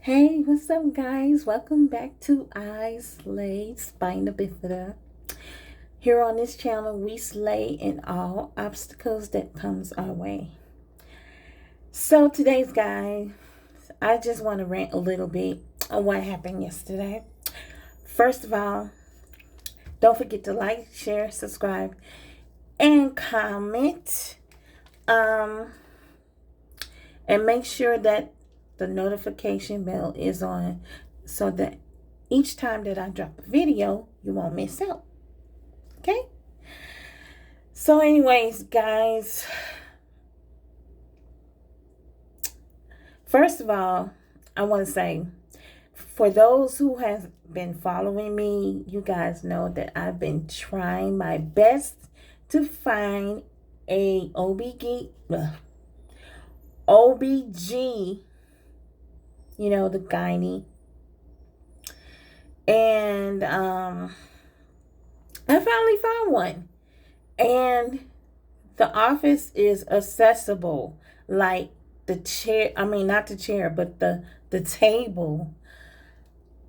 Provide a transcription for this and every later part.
Hey, what's up, guys? Welcome back to I Slay Spina Bifida. Here on this channel, we slay in all obstacles that comes our way. So today's guys, I just want to rant a little bit on what happened yesterday. First of all, don't forget to like, share, subscribe, and comment. And make sure that the notification bell is on so that each time that I drop a video, you won't miss out. Okay? So, anyways, guys, first of all, I want to say for those who have been following me, you guys know that I've been trying my best to find a OBG, the gynae. And I finally found one. And the office is accessible. Like the chair, not the chair, but the table.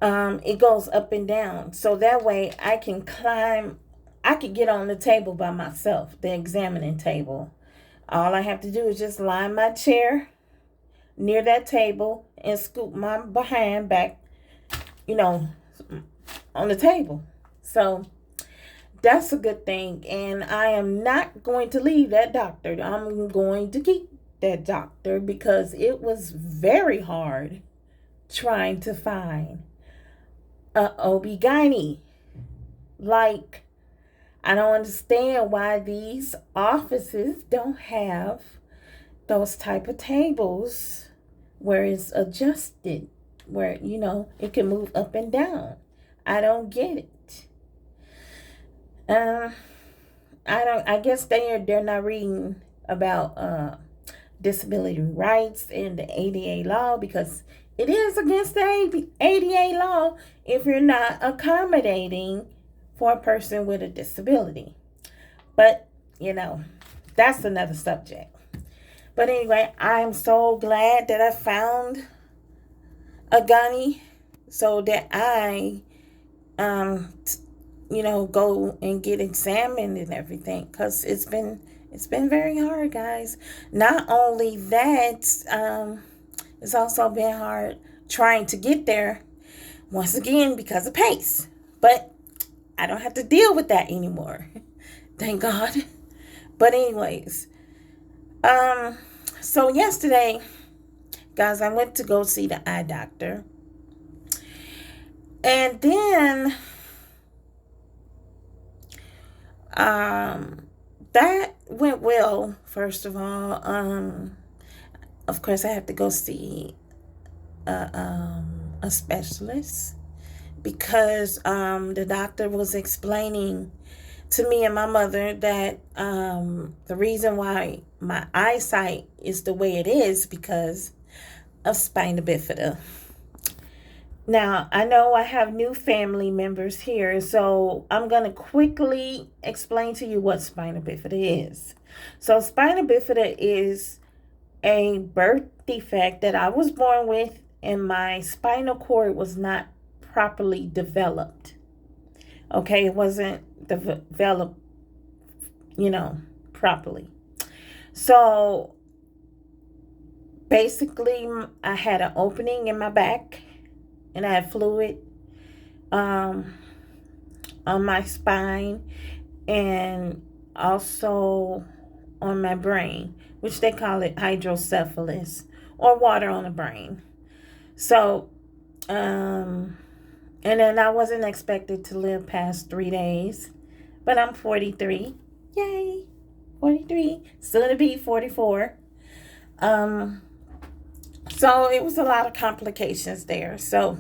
It goes up and down. So that way I can get on the table by myself, the examining table. All I have to do is just line my chair near that table and scoop my behind back, on the table. So that's a good thing. And I am not going to leave that doctor. I'm going to keep that doctor because it was very hard trying to find a OB-GYN. Like, I don't understand why these offices don't have those type of tables where it's adjusted, where, it can move up and down. I don't get it. I guess they're not reading about disability rights and the ADA law, because it is against the ADA law if you're not accommodating for a person with a disability. But, that's another subject. But anyway, I'm so glad that I found a gynae so that I, go and get examined and everything, because it's been very hard, guys. Not only that, it's also been hard trying to get there, once again, because of pace. But I don't have to deal with that anymore. Thank God. But anyways, so yesterday, guys, I went to go see the eye doctor. And then that went well, first of all. Of course, I have to go see a specialist, because the doctor was explaining to me and my mother that the reason why my eyesight is the way it is because of spina bifida. Now, I know I have new family members here, so I'm going to quickly explain to you what spina bifida is. So spina bifida is a birth defect that I was born with, and my spinal cord was not properly developed. Okay, it wasn't developed, properly. So basically, I had an opening in my back, and I had fluid on my spine, and also on my brain, which they call it hydrocephalus, or water on the brain. So, and then I wasn't expected to live past 3 days, but I'm 43. Yay, 43. Soon to be 44. So it was a lot of complications there. So,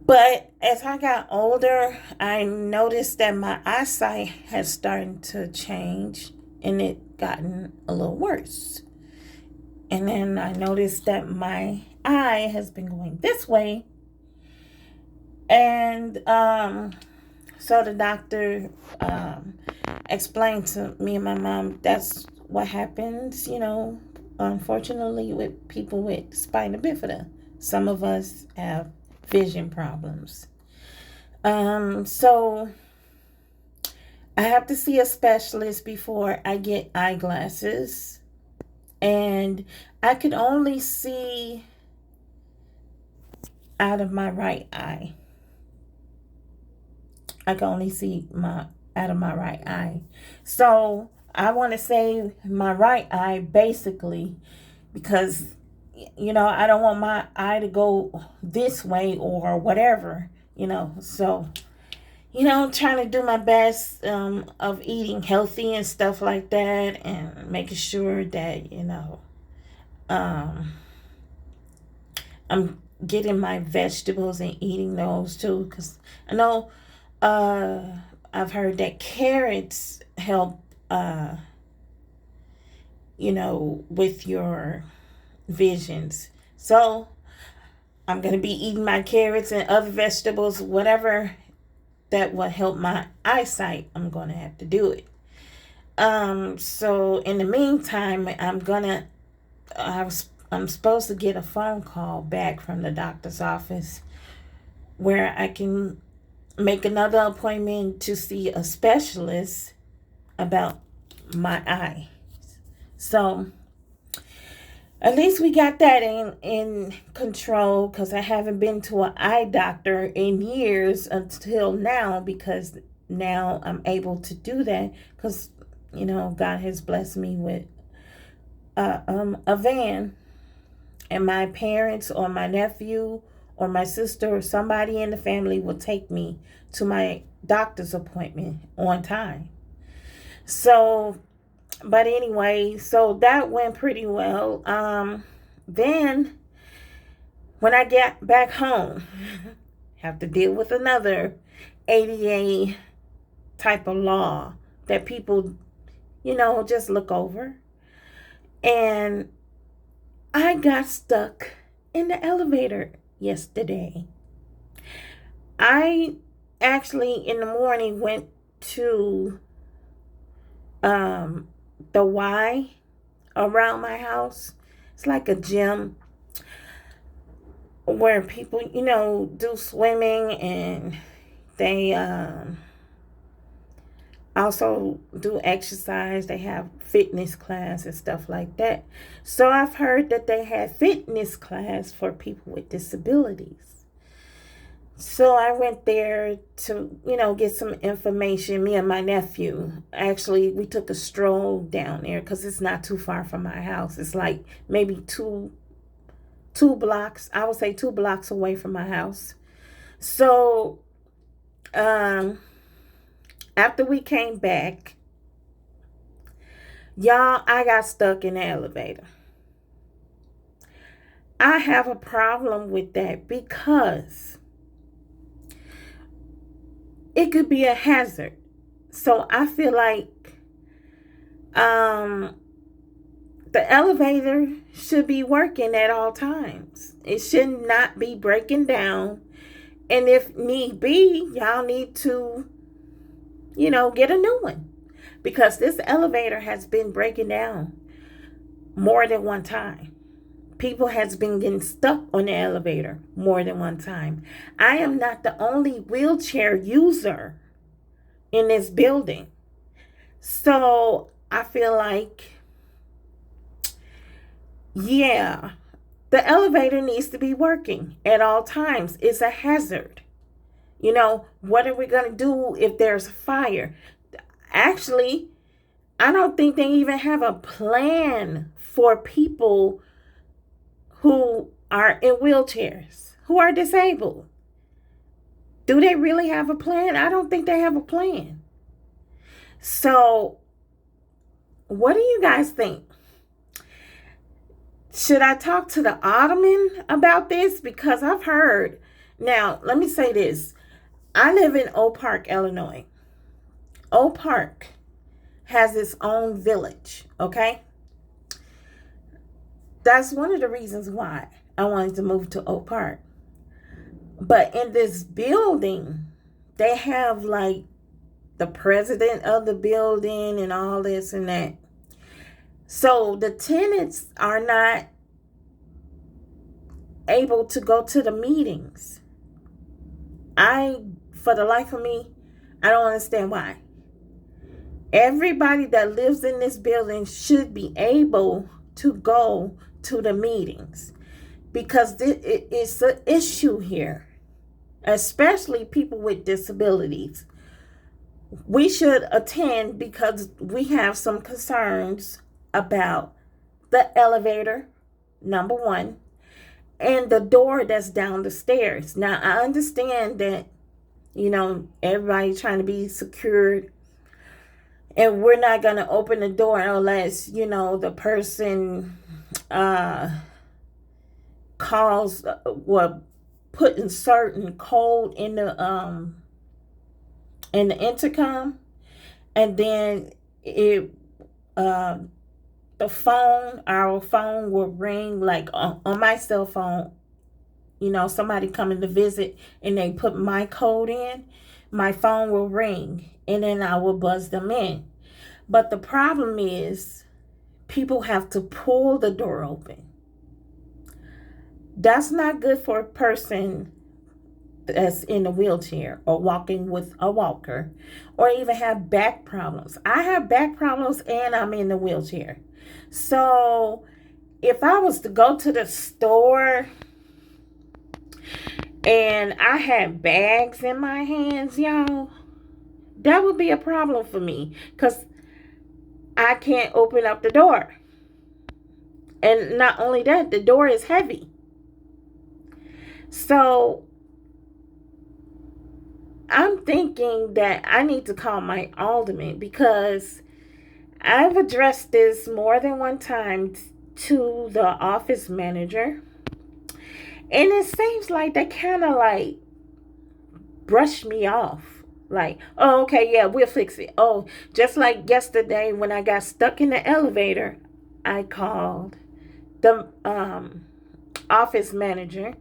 but as I got older, I noticed that my eyesight has started to change, and it gotten a little worse. And then I noticed that my eye has been going this way. And so the doctor explained to me and my mom that's what happens, unfortunately, with people with spina bifida. Some of us have vision problems. So I have to see a specialist before I get eyeglasses. And I could only see out of my right eye. I can only see out of my right eye. So I want to say my right eye basically because I don't want my eye to go this way or whatever, So, trying to do my best of eating healthy and stuff like that and making sure that, um, I'm getting my vegetables and eating those too. Because I know I've heard that carrots help, with your visions. So I'm going to be eating my carrots and other vegetables, whatever that will help my eyesight. I'm going to have to do it. So in the meantime, I'm supposed to get a phone call back from the doctor's office where I can make another appointment to see a specialist about my eye. So at least we got that in control, because I haven't been to an eye doctor in years until now, because now I'm able to do that because, God has blessed me with a van, and my parents or my nephew or my sister or somebody in the family will take me to my doctor's appointment on time. So, but anyway, so that went pretty well. Then when I get back home, have to deal with another ADA type of law that people, just look over. And I got stuck in the elevator yesterday. I actually in the morning went to the Y around my house. It's like a gym where people, do swimming, and they also do exercise. They have fitness class and stuff like that. So I've heard that they had fitness class for people with disabilities. So I went there to, get some information. Me and my nephew, actually, we took a stroll down there because it's not too far from my house. It's like maybe two blocks. I would say 2 blocks away from my house. So after we came back, y'all, I got stuck in the elevator. I have a problem with that because it could be a hazard. So I feel like the elevator should be working at all times. It should not be breaking down. And if need be, y'all need to, get a new one. Because this elevator has been breaking down more than one time. People has been getting stuck on the elevator more than one time. I am not the only wheelchair user in this building. So I feel like, yeah, the elevator needs to be working at all times. It's a hazard. What are we going to do if there's a fire? Actually, I don't think they even have a plan for people who are in wheelchairs, who are disabled. Do they really have a plan? I don't think they have a plan. So, what do you guys think? Should I talk to the alderman about this? Because I've heard. Now, let me say this. I live in Oak Park, Illinois. Oak Park has its own village, okay? That's one of the reasons why I wanted to move to Oak Park. But in this building, they have like the president of the building and all this and that. So the tenants are not able to go to the meetings. For the life of me, I don't understand why. Everybody that lives in this building should be able to go to the meetings, because it's an issue here, especially people with disabilities. We should attend because we have some concerns about the elevator, number one, and the door that's down the stairs. Now, I understand that, everybody trying to be secured, and we're not going to open the door unless, the person calls, putting certain code in the intercom, and then our phone will ring, like on my cell phone. Somebody coming to visit and they put my code in, my phone will ring, and then I will buzz them in. But the problem is, people have to pull the door open. That's not good for a person that's in a wheelchair or walking with a walker, or even have back problems. I have back problems and I'm in the wheelchair. So if I was to go to the store and I had bags in my hands, y'all, that would be a problem for me, because I can't open up the door. And not only that, the door is heavy. So I'm thinking that I need to call my alderman, because I've addressed this more than one time to the office manager, and it seems like they kind of like brush me off. Like, oh, okay, yeah, we'll fix it. Oh, just like yesterday when I got stuck in the elevator, I called the office manager,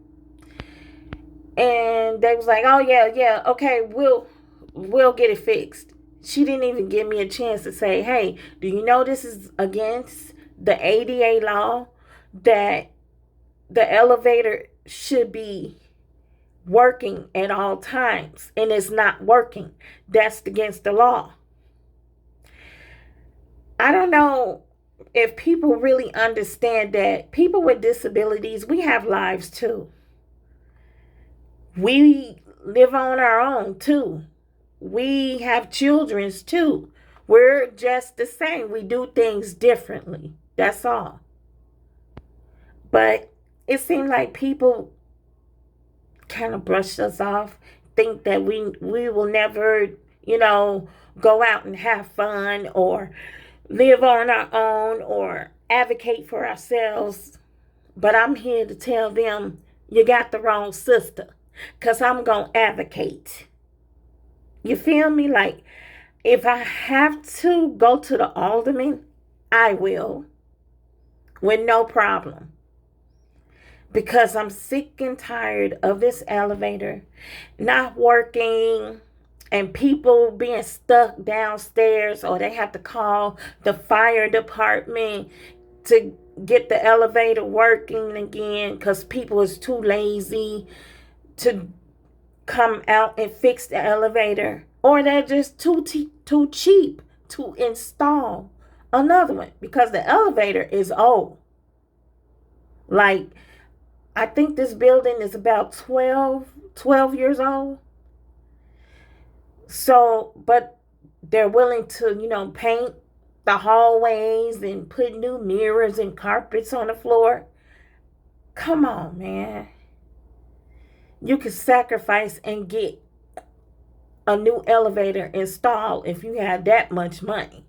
and they was like, oh, yeah, okay, we'll get it fixed. She didn't even give me a chance to say, hey, do you know this is against the ADA law, that the elevator should be working at all times, and it's not working? That's against the law. I don't know if people really understand that people with disabilities, we have lives too. We live on our own too. We have children too. We're just the same. We do things differently. That's all. But it seems like people kind of brush us off, think that we will never, go out and have fun or live on our own or advocate for ourselves. But I'm here to tell them, you got the wrong sister, because I'm going to advocate. You feel me? Like, if I have to go to the alderman, I will, with no problem. Because I'm sick and tired of this elevator not working, and people being stuck downstairs, or they have to call the fire department to get the elevator working again because people is too lazy to come out and fix the elevator, or they're just too cheap to install another one, because the elevator is old. Like, I think this building is about 12 years old. So, but they're willing to, paint the hallways and put new mirrors and carpets on the floor. Come on, man. You could sacrifice and get a new elevator installed if you had that much money.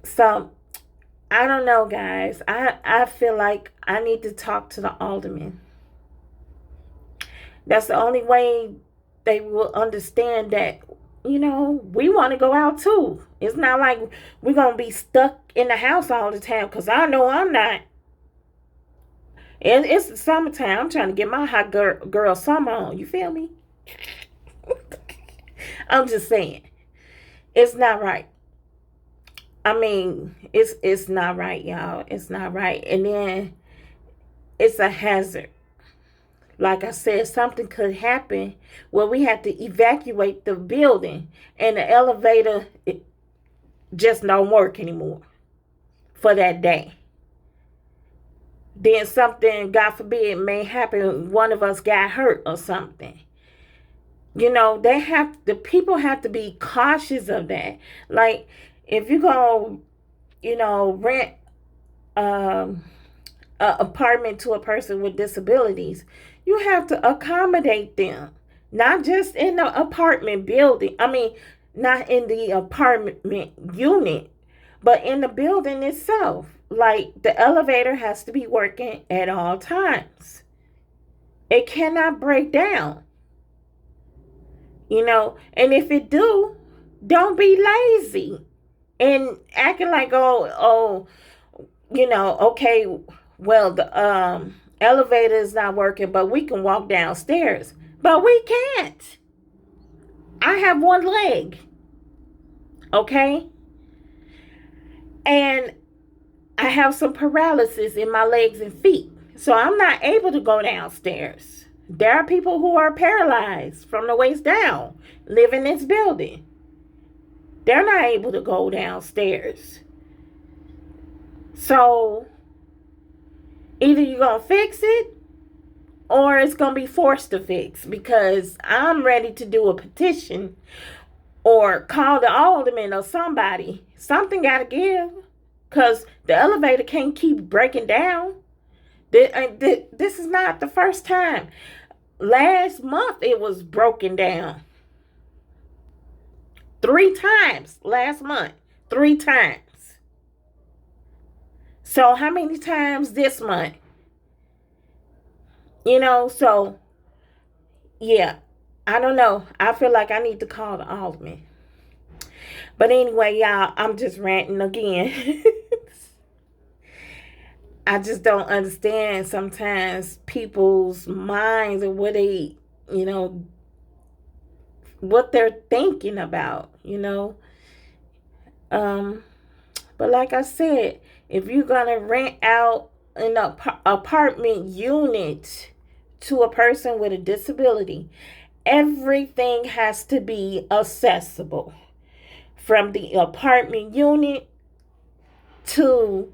So, I don't know, guys. I feel like I need to talk to the alderman. That's the only way they will understand that, we want to go out too. It's not like we're going to be stuck in the house all the time, because I know I'm not. And it's the summertime. I'm trying to get my hot girl summer on. You feel me? I'm just saying. It's not right. I mean, it's not right, y'all. It's not right. And then it's a hazard. Like I said, something could happen where we have to evacuate the building and the elevator just don't work anymore for that day. Then something, God forbid, may happen. One of us got hurt or something. The people have to be cautious of that. Like, if you go, rent an apartment to a person with disabilities, you have to accommodate them, not just in the apartment building. I mean, not in the apartment unit, but in the building itself. Like, the elevator has to be working at all times. It cannot break down. And if it do, don't be lazy and acting like, okay, well, the elevator is not working, but we can walk downstairs. But we can't. I have one leg, okay? And I have some paralysis in my legs and feet, so I'm not able to go downstairs. There are people who are paralyzed from the waist down, live in this building. They're not able to go downstairs. So either you're going to fix it or it's going to be forced to fix, because I'm ready to do a petition or call the alderman or somebody. Something got to give, because the elevator can't keep breaking down. This is not the first time. Last month it was broken down 3 times last month. 3 times. So how many times this month? So yeah, I don't know. I feel like I need to call the alderman. But anyway, y'all, I'm just ranting again. I just don't understand sometimes people's minds and what they, what they're thinking about, But like I said, if you're going to rent out an apartment unit to a person with a disability, everything has to be accessible. From the apartment unit to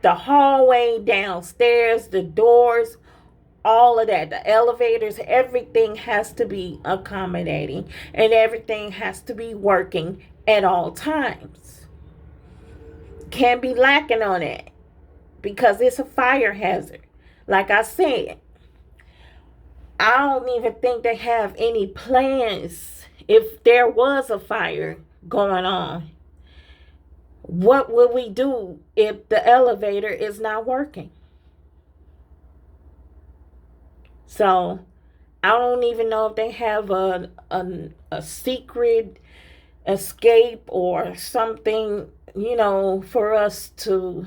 the hallway, downstairs, the doors, all of that, the elevators, everything has to be accommodating and everything has to be working at all times. Can't be lacking on it, because it's a fire hazard. Like I said, I don't even think they have any plans if there was a fire going on. What will we do if the elevator is not working? So I don't even know if they have a secret escape or something, for us to,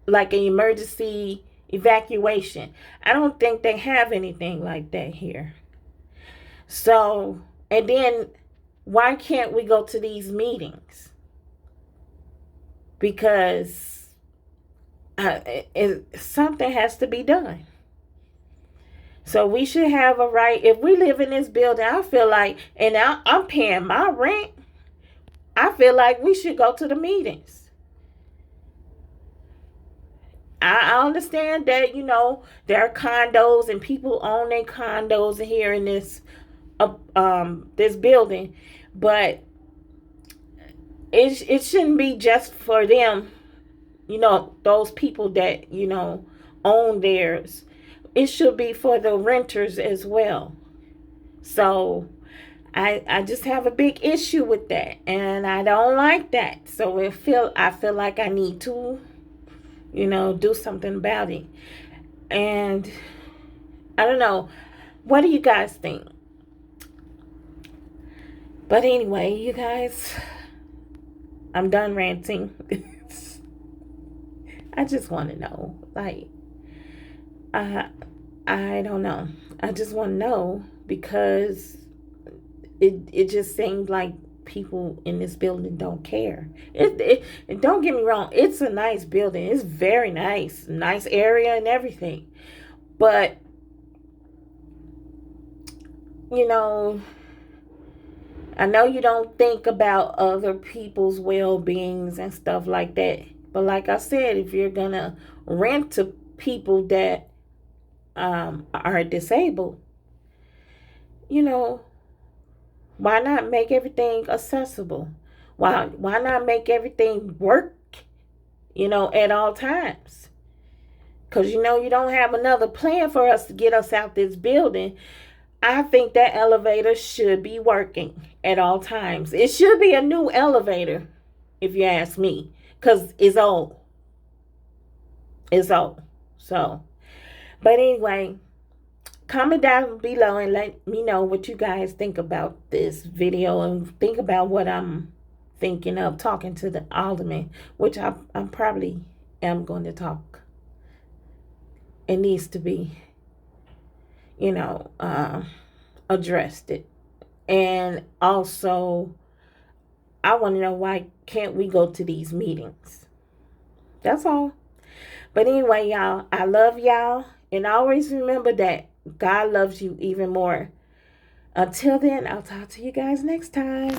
like an emergency evacuation. I don't think they have anything like that here. So, and then why can't we go to these meetings? Because something has to be done. So we should have a right. If we live in this building, I feel like, and I'm paying my rent, I feel like we should go to the meetings. I understand that, there are condos and people own their condos here in this building, but it shouldn't be just for them, those people that, own theirs. It should be for the renters as well. So I just have a big issue with that, and I don't like that. So I feel like I need to, do something about it. And I don't know. What do you guys think? But anyway, you guys, I'm done ranting. I just want to know, like, I don't know. I just want to know, because it just seemed like people in this building don't care. And don't get me wrong, it's a nice building. It's very nice. Nice area and everything. But, you know, I know you don't think about other people's well-beings and stuff like that. But like I said, if you're going to rent to people that are disabled, you know, why not make everything accessible? Why not make everything work, at all times? Because, you don't have another plan for us to get us out this building. I think that elevator should be working at all times. It should be a new elevator, if you ask me, because it's old. It's old. So, but anyway, comment down below and let me know what you guys think about this video and think about what I'm thinking of talking to the alderman, which I'm probably am going to talk. It needs to be, addressed it. And also, I want to know, why can't we go to these meetings? That's all. But anyway, y'all, I love y'all. And always remember that God loves you even more. Until then, I'll talk to you guys next time.